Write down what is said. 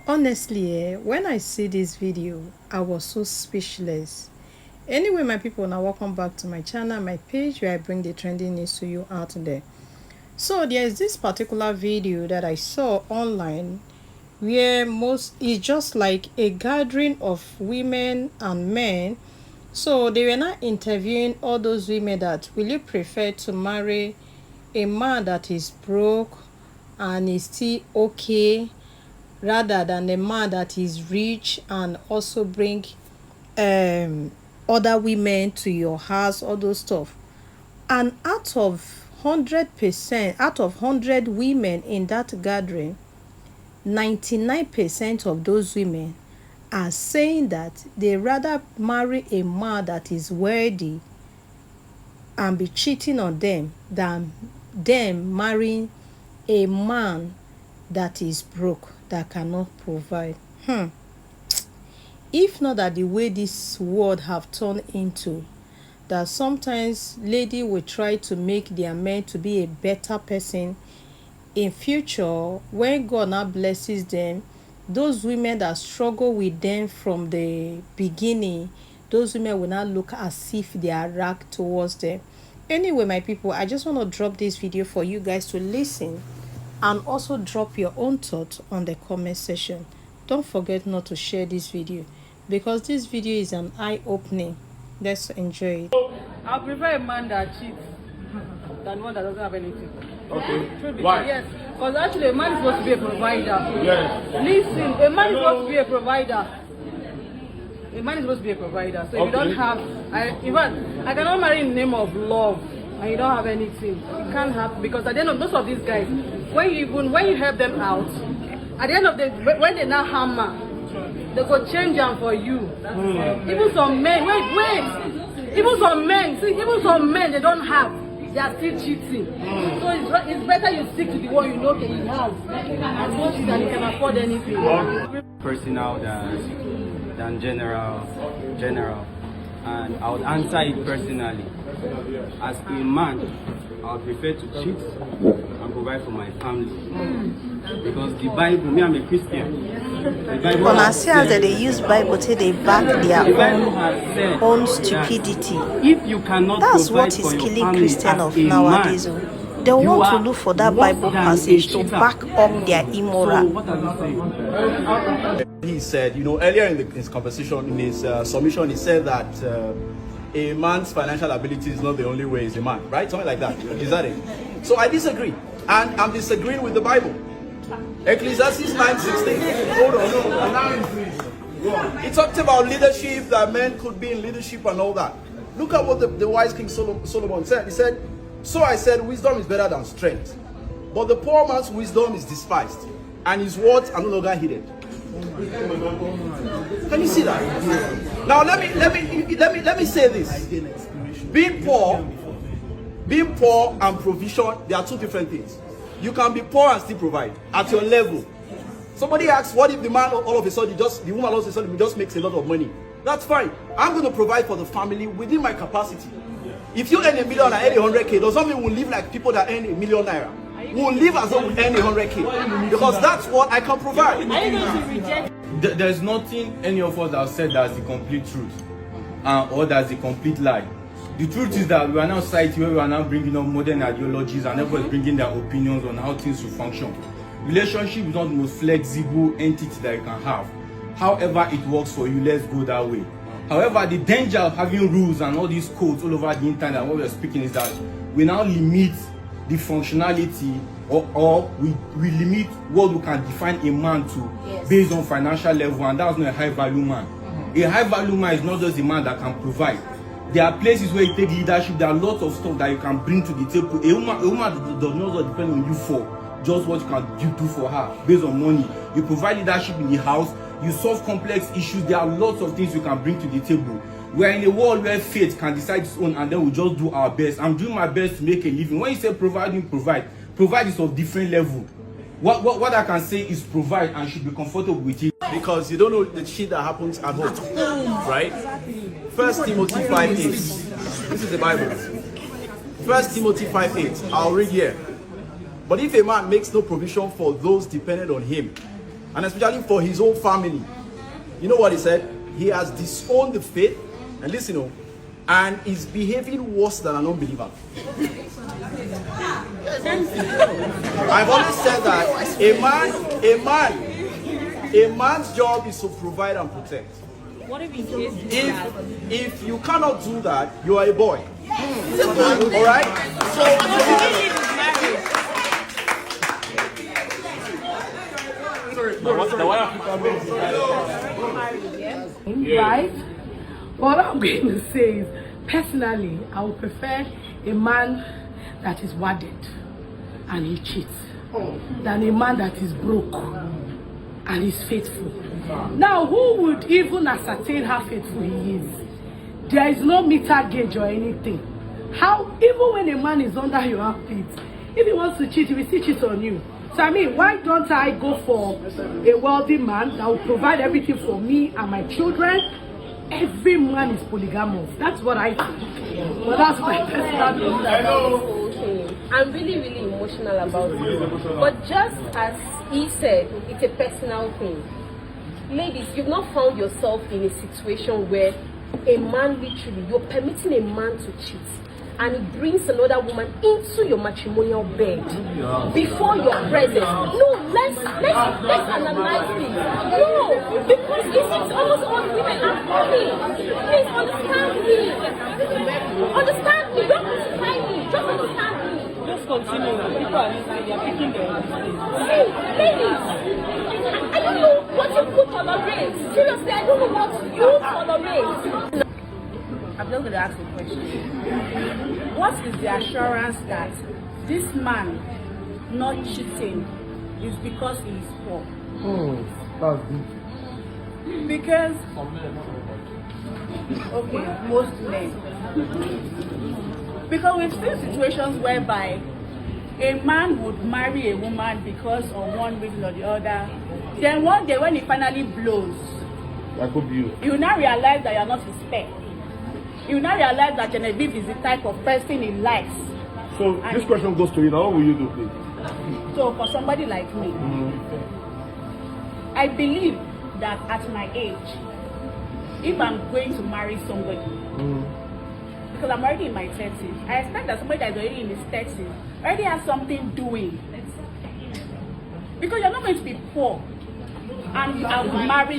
Honestly, when I see this video, I was so speechless. Anyway, my people, now welcome back to my channel, my page where I bring the trending news to you out there. So there is this particular video that I saw online where most it's just like a gathering of women and men. So they were not interviewing all those women that will you prefer to marry a man that is broke and is still okay rather than a man that is rich and also bring other women to your house, all those stuff. And out of 100%, out of 100 women in that gathering, 99% of those women are saying that they rather marry a man that is worthy and be cheating on them than them marrying a man that is broke, that cannot provide. If not that the way this world have turned into, that sometimes lady will try to make their men to be a better person in future. When God now blesses them, those women that struggle with them from the beginning, those women will not look as if they are ragged towards them. Anyway, my people, I just want to drop this video for you guys to listen and also drop your own thoughts on the comment section. Don't forget not to share this video because this video is an eye-opening. Let's enjoy it. I prefer a man that cheats than one that doesn't have anything. Okay. Why? Yes, because actually a man is supposed to be a provider. Yes. Listen, a man is supposed to be a provider. A man is supposed to be a provider. So if you don't have, I cannot marry in the name of love and you don't have anything. It can't happen because at the end of most of these guys, when you help them out, at the end of the when they now hammer, they go change them for you. Even some men, wait. Even some men, they don't have. They are still cheating. So it's better you stick to the one you know he has. As much as he can afford anything. Personal than general. And I would answer it personally. As a man, I would prefer to cheat and provide for my family. Because the Bible, me, I'm a Christian. The Bible as they use Bible till they back their own stupidity. If you cannot That's provide what is for your killing family Christian as of a nowadays. man, They you want to are look for that worse Bible than a passage to cheater. back up their So immoral. what are you saying? He said, earlier in his conversation, in his submission, he said that a man's financial ability is not the only way he's a man, right? Something like that. Is that it? So I disagree. And I'm disagreeing with the Bible. Ecclesiastes 9:16. Hold on. It talked about leadership, that men could be in leadership and all that. Look at what the wise King Solomon said. He said, "So I said, wisdom is better than strength. But the poor man's wisdom is despised, and his words are no longer heeded." Can you see that? Now let me say this. Being poor and provision, they are two different things. You can be poor and still provide at your level. Somebody asks, what if the man all of a sudden the woman all of a sudden just makes a lot of money? That's fine. I'm going to provide for the family within my capacity. If you earn $1 million and earn 100K, does that mean we'll live like people that earn $1 million naira? We'll live as though we earn 100K because that's what I can provide. Are you going to reject? There's nothing any of us have said that's the complete truth or that's the complete lie. The truth is that we are now a society where we are now bringing up modern ideologies and everyone's bringing their opinions on how things should function. Relationship is not the most flexible entity that you can have. However it works for you, let's go that way. However, the danger of having rules and all these codes all over the internet and what we are speaking is that we now limit the functionality or we limit what we can define a man to based on financial level, and that's not a high value man. A high value man is not just a man that can provide. There are places where you take leadership. There are lots of stuff that you can bring to the table. A woman does not depend on you for just what you do for her based on money. You provide leadership in the house. You solve complex issues. There are lots of things you can bring to the table. We are in a world where faith can decide its own, and then we just do our best. I'm doing my best to make a living. When you say provide is of different level. What I can say is provide and should be comfortable with it. Because you don't know the shit that happens at home, right? 1 Timothy 5:8. This is the Bible. 1 Timothy 5:8. I'll read here. But if a man makes no provision for those dependent on him, and especially for his own family. You know what he said? He has disowned the faith, and listen, oh, and is behaving worse than an unbeliever. I've always said that a man's job is to provide and protect. What if in case If you cannot do that, you are a boy. All right? Right? What I'm going to say is, personally, I would prefer a man that is wadded and he cheats than a man that is broke and is faithful. Now, who would even ascertain how faithful he is? There is no meter gauge or anything. How, even when a man is under your armpit, if he wants to cheat, he will still cheat on you. So I mean, why don't I go for a wealthy man that will provide everything for me and my children? Every man is polygamous. That's what I think. But that's my personal okay. I'm really emotional about it. But just as he said, it's a personal thing. Ladies, you've not found yourself in a situation where a man literally, you're permitting a man to cheat, and he brings another woman into your matrimonial bed before your presence. No, let's analyze this. No, because it's almost all women are coming. Please understand me. Understand me. Don't crucify me. Just understand me. Just continue. People are listening. They are picking their Hey, ladies, I don't know what you could tolerate. Seriously, I don't know what you tolerate. I'm just going to ask a question. What is the assurance that this man not cheating is because he is poor? That's good. Because, okay, most men. Because we've seen situations whereby a man would marry a woman because of one reason or the other. Then one day when he finally blows, you now realize that you're not his spec. You now realize that Genevieve is the type of person he likes. So this question goes to you now. What will you do, please? So for somebody like me, I believe that at my age, if I'm going to marry somebody, because I'm already in my 30s, I expect that somebody that's already in his 30s already has something doing. Because you're not going to be poor and you have to marry